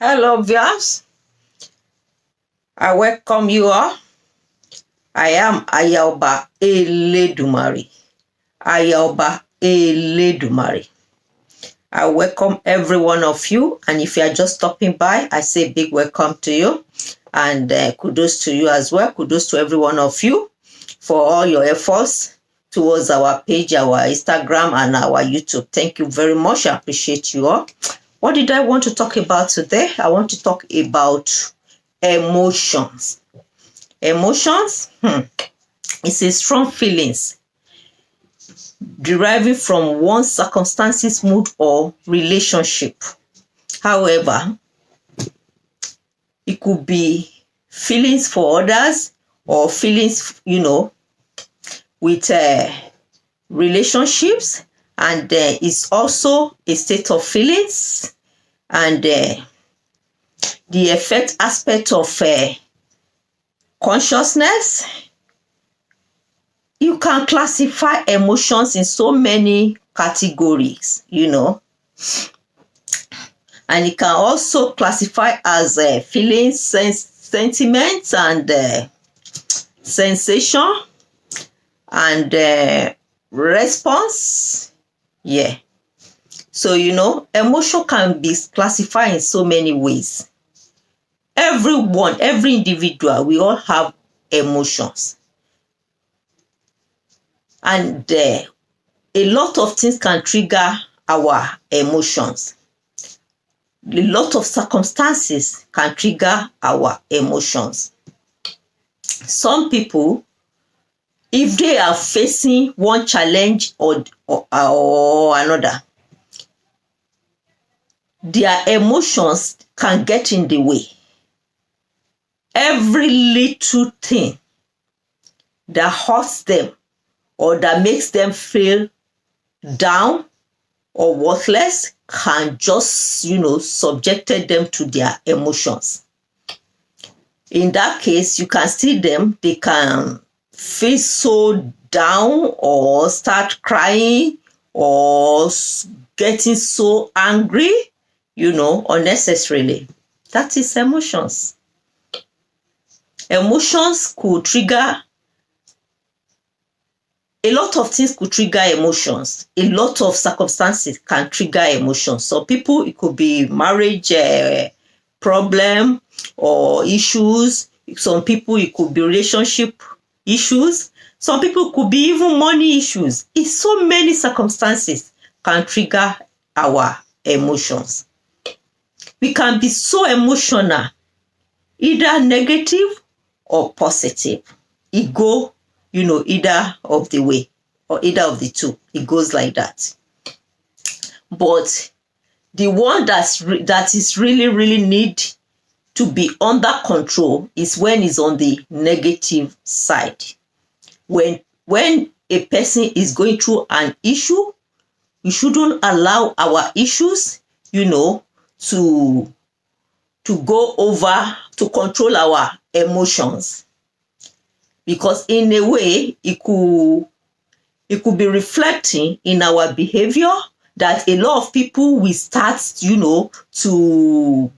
Hello, viewers. I welcome you all. I am Aya Oba Eledumare. Aya Oba Eledumare. I welcome every one of you, and if you are just stopping by, I say big welcome to you, and kudos to you as well. Kudos to every one of you for all your efforts towards our page, our Instagram, and our YouTube. Thank you very much. I appreciate you all. What did I want to talk about today? I want to talk about emotions. Emotions is a strong feelings deriving from one circumstances, mood, or relationship. However, it could be feelings for others or feelings, with relationships, and it's also a state of feelings, and the effect aspect of consciousness. You can classify emotions in so many categories, and it can also classify as feelings, sentiments, and sensation, and response. Yeah. So, emotion can be classified in so many ways. Every individual, we all have emotions. And a lot of things can trigger our emotions. A lot of circumstances can trigger our emotions. Some people, if they are facing one challenge or another, their emotions can get in the way. Every little thing that hurts them or that makes them feel down or worthless can just, subjected them to their emotions. In that case, you can see them, they can feel so down or start crying or getting so angry, unnecessarily. That is emotions. Emotions could trigger a lot of things, could trigger emotions. A lot of circumstances can trigger emotions. Some people, it could be marriage problem or issues. Some people, it could be relationship issues. Some people could be even money issues. It's so many circumstances can trigger our emotions. We can be so emotional, either negative or positive. It go, either of the way or either of the two. It goes like that. But the one that is really, really need to be under control is when it's on the negative side. When a person is going through an issue, we shouldn't allow our issues, to go over, to control our emotions. Because in a way, it could be reflecting in our behavior that a lot of people will start, to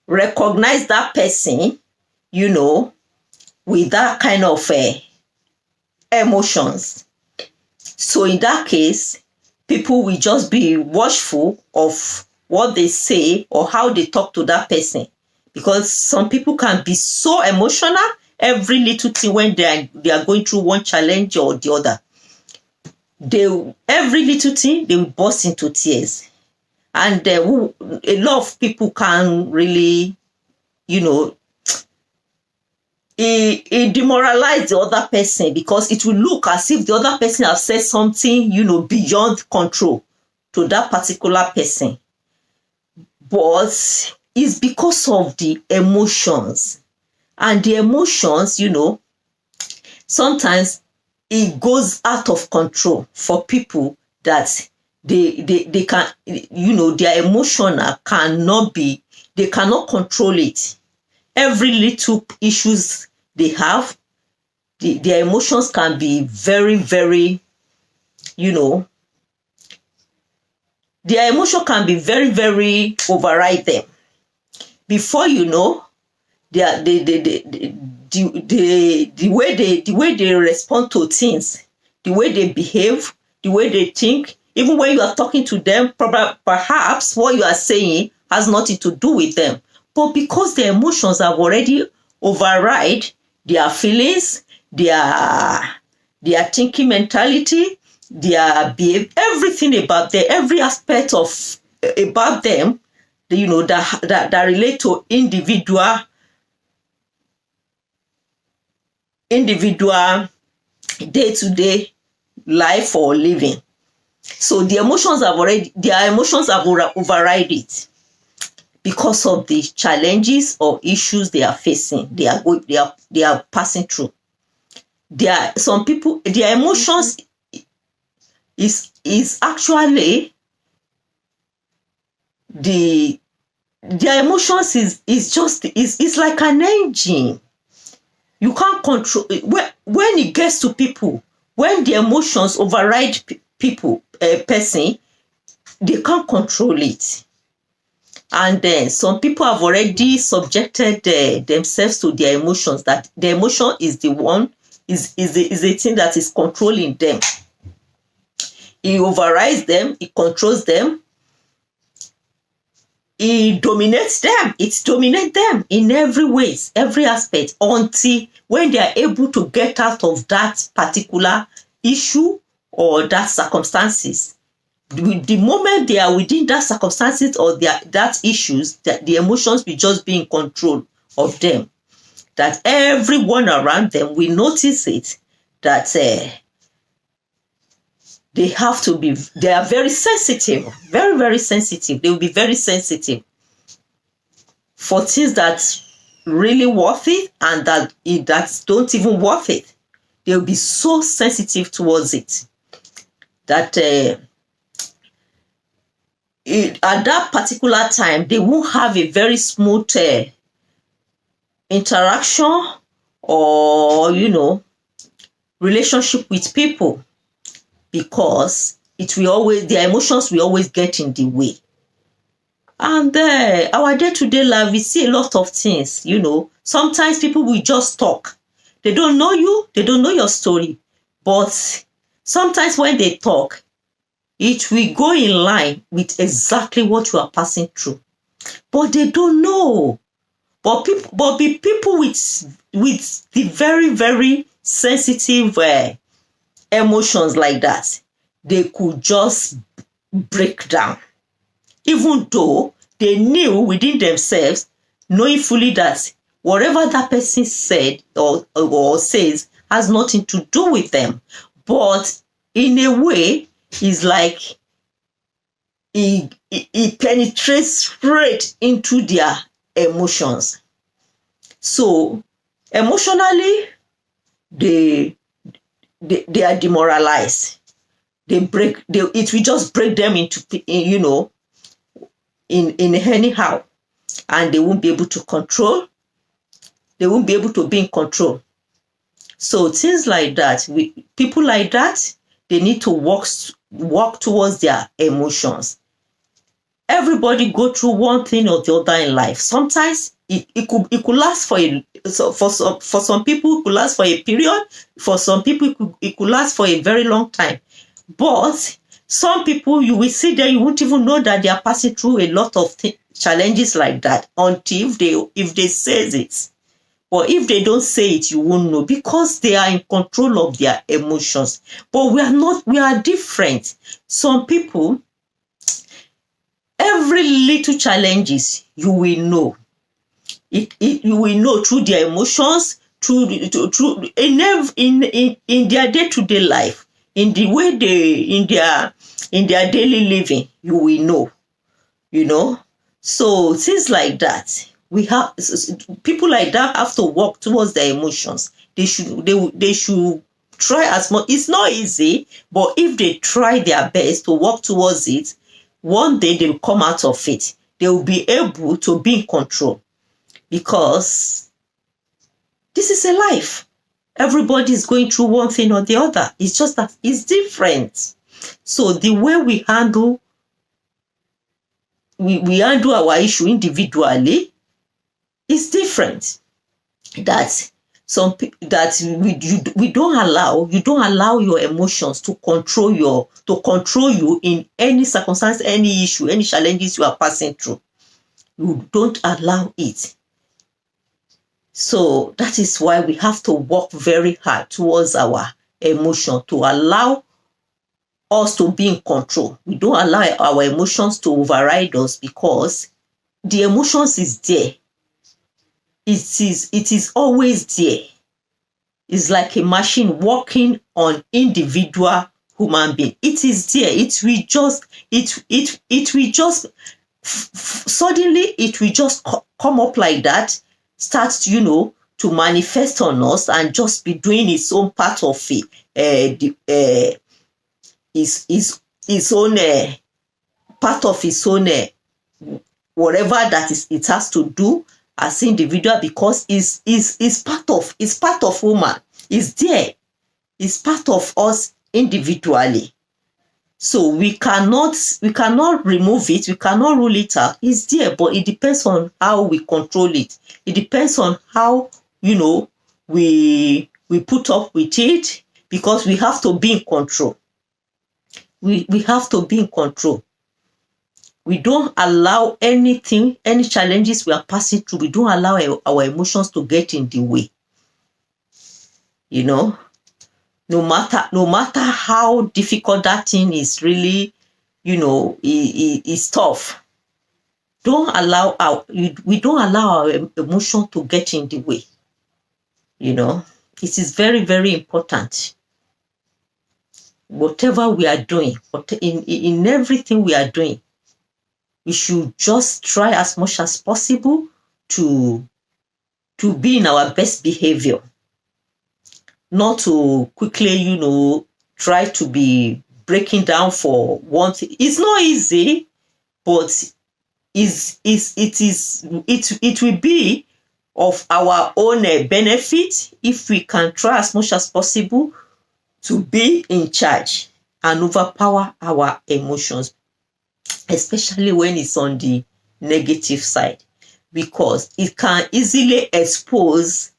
recognize that person, with that kind of emotions. So in that case, people will just be watchful of what they say or how they talk to that person. Because some people can be so emotional, every little thing when they are going through one challenge or the other. Every little thing, they will burst into tears. And a lot of people can really, it demoralize the other person, because it will look as if the other person has said something, beyond control to that particular person. But it's because of the emotions. And the emotions, sometimes it goes out of control for people that they can, their emotional they cannot control it. Every little issues they have, their emotions can be very, very, their emotion can be very, very override them. Before you know, the way they respond to things, the way they behave, the way they think, even when you are talking to them, perhaps what you are saying has nothing to do with them. But because their emotions have already override their feelings, their thinking mentality, their behavior, everything about them, every aspect of about them, that relate to individual day-to-day life or living. So their emotions have override it because of the challenges or issues they are facing, they are passing through. There are some people, their emotions is actually their emotions is like an engine. You can't control when it gets to people. When the emotions override person, they can't control it. And then some people have already subjected themselves to their emotions, that the emotion is the one, is the thing that is controlling them. It overrides them, it controls them, it dominates them. It dominates them in every way, every aspect, until when they are able to get out of that particular issue or that circumstances. The moment they are within that circumstances or that issues, that the emotions will just be in control of them. That everyone around them will notice it, that they are very sensitive, very, very sensitive. They will be very sensitive for things that's really worth it and that don't even worth it. They'll be so sensitive towards it that at that particular time, they won't have a very smooth interaction or, relationship with people, because their emotions will always get in the way. And our day-to-day life, we see a lot of things, Sometimes people will just talk. They don't know you, they don't know your story. But sometimes when they talk, it will go in line with exactly what you are passing through. But they don't know. But people with the very, very sensitive emotions like that, they could just break down. Even though they knew within themselves, knowing fully that whatever that person said or says has nothing to do with them. But in a way, it's like it penetrates straight into their emotions. So emotionally, they are demoralized. It will just break them into, in anyhow, and they won't be able to control. They won't be able to be in control. So things like that, people like that, they need to walk towards their emotions. Everybody go through one thing or the other in life. Sometimes it could last for some people, it could last for a period. For some people, it could last for a very long time. But some people, you will see that you won't even know that they are passing through a lot of challenges like that until if they say it. But if they don't say it, you won't know, because they are in control of their emotions. But we are not. We are different. Some people, every little challenges, you will know. You will know through their emotions, through in their day-to-day life, in the way in their daily living, you will know. So things like that, we have people like that have to walk towards their emotions. They should try as much. It's not easy, but if they try their best to walk towards it, one day they'll come out of it. They will be able to be in control, because this is a life. Everybody is going through one thing or the other. It's just that it's different. So the way we handle we handle our issue individually, it's different. That we don't allow your emotions to control you in any circumstance, any issue, any challenges you are passing through. You don't allow it. So that is why we have to work very hard towards our emotion, to allow us to be in control. We don't allow our emotions to override us, because the emotions is there. It is always there. It's like a machine working on individual human being. It is there. It will just suddenly it will just come up like that, starts to manifest on us, and just be doing its own part of it, its own part of its own whatever that is it has to do as individual, because is part of woman. Is there. It's part of us individually. So we cannot remove it, we cannot rule it out. It's there, but it depends on how we control it. It depends on how we put up with it, because we have to be in control. We have to be in control. We don't allow anything, any challenges we are passing through, we don't allow our emotions to get in the way. No matter how difficult that thing is, really, it's tough. We don't allow our emotion to get in the way. It is very, very important. Whatever we are doing, in everything we are doing, we should just try as much as possible to be in our best behavior. Not to quickly, try to be breaking down for one thing. It's not easy, but it will be of our own benefit if we can try as much as possible to be in charge and overpower our emotions, especially when it's on the negative side, because it can easily expose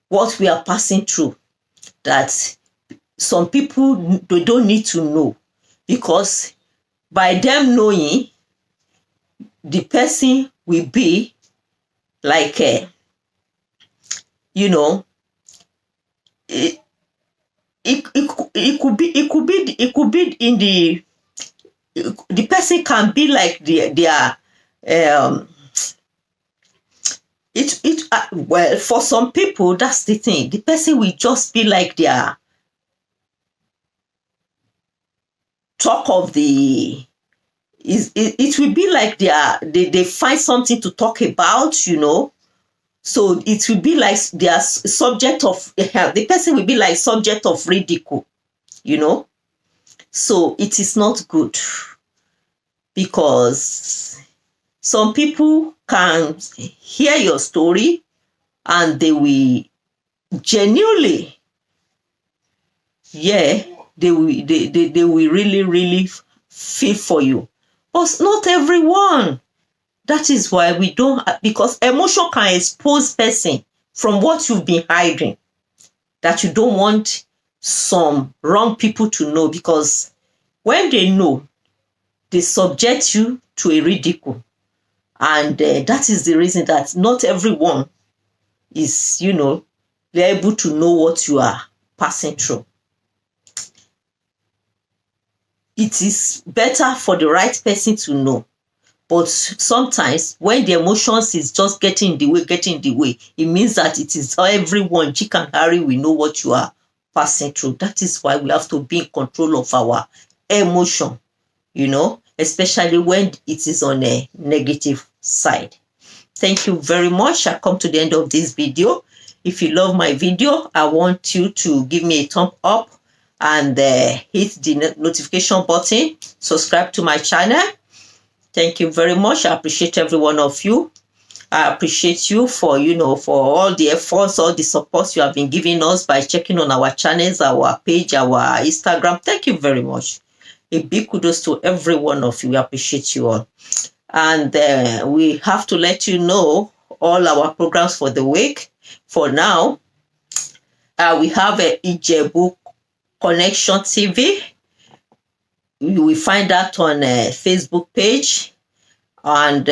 what we are passing through, that some people, they don't need to know, because by them knowing, the person will be like it could be in the person can be like their well, for some people, that's the thing. The person will just be like their talk of the. It will be like they find something to talk about, So it will be like their subject of the person will be like subject of ridicule, So it is not good, because some people can hear your story and they will genuinely, they will really, really feel for you. But not everyone. That is why we don't, because emotion can expose person from what you've been hiding, that you don't want some wrong people to know, because when they know, they subject you to a ridicule. And that is the reason that not everyone is, they're able to know what you are passing through. It is better for the right person to know. But sometimes when the emotions is just getting in the way, it means that it is everyone, Chick and Harry, will know what you are passing through. That is why we have to be in control of our emotion, especially when it is on a negative side. Thank you very much. I come to the end of this video. If you love my video, I want you to give me a thumb up and hit the notification button. Subscribe to my channel. Thank you very much. I appreciate every one of you. I appreciate you for, for all the efforts, all the support you have been giving us by checking on our channels, our page, our Instagram. Thank you very much. A big kudos to every one of you. We appreciate you all. And we have to let you know all our programs for the week. For now, we have a Ijebu Connection TV. You will find that on Facebook page. And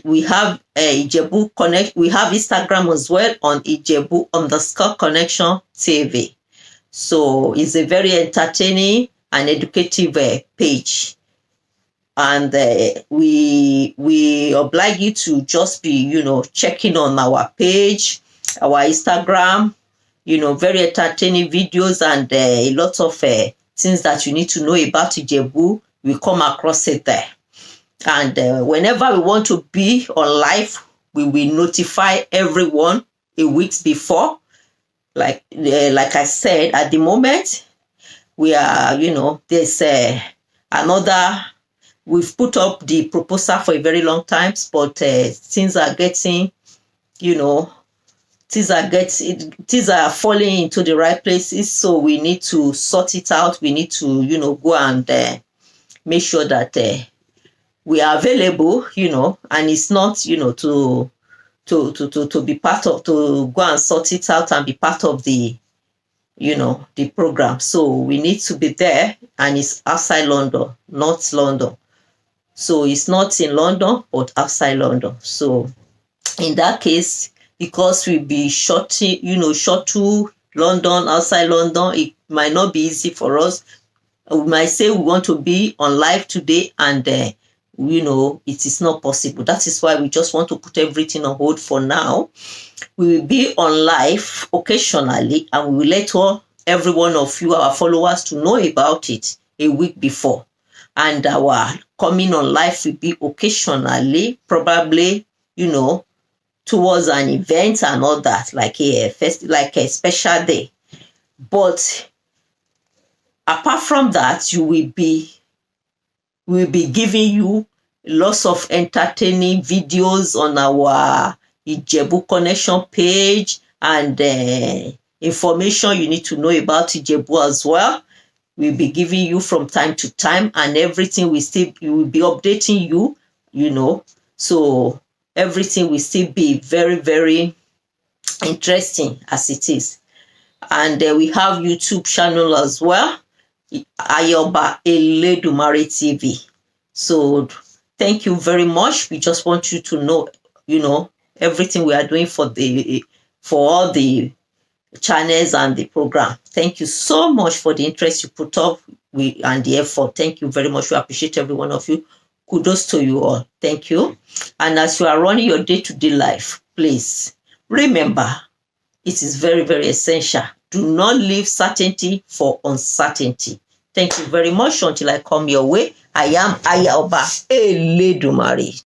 we have Ijebu Connect. We have Instagram as well on Ijebu_Connection TV. So it's a very entertaining and educative page. And we oblige you to just be, checking on our page, our Instagram, very entertaining videos and a lot of things that you need to know about Ijebu. We come across it there. And whenever we want to be on live, we will notify everyone a week before. Like I said, at the moment, we are, there's another. We've put up the proposal for a very long time, but things are getting, things are falling into the right places. So we need to sort it out. We need to, go and make sure that we are available, and it's not, to be part of, to go and sort it out and be part of the, the program. So we need to be there, and it's outside London, not London. So it's not in London, but outside London. So in that case, because we'll be short to London, outside London, it might not be easy for us. We might say we want to be on live today, and it is not possible. That is why we just want to put everything on hold for now. We will be on live occasionally, and we will let every one of you, our followers, to know about it a week before. And our coming on live will be occasionally, probably, towards an event and all that, like a special day. But apart from that, we'll be giving you lots of entertaining videos on our Ijebu Connection page, and information you need to know about Ijebu as well. We'll be giving you from time to time, and everything we will be updating you, so everything will still be very, very interesting as it is. And we have YouTube channel as well, Aya Oba Eledumare TV. So thank you very much. We just want you to know, everything we are doing for all the channels and the program. Thank you so much for the interest you put up and the effort. Thank you very much. We appreciate every one of you. Kudos to you all. Thank you. And as you are running your day-to-day life, please remember, it is very, very essential. Do not leave certainty for uncertainty. Thank you very much. Until I come your way, I am Aya Oba Eledumare.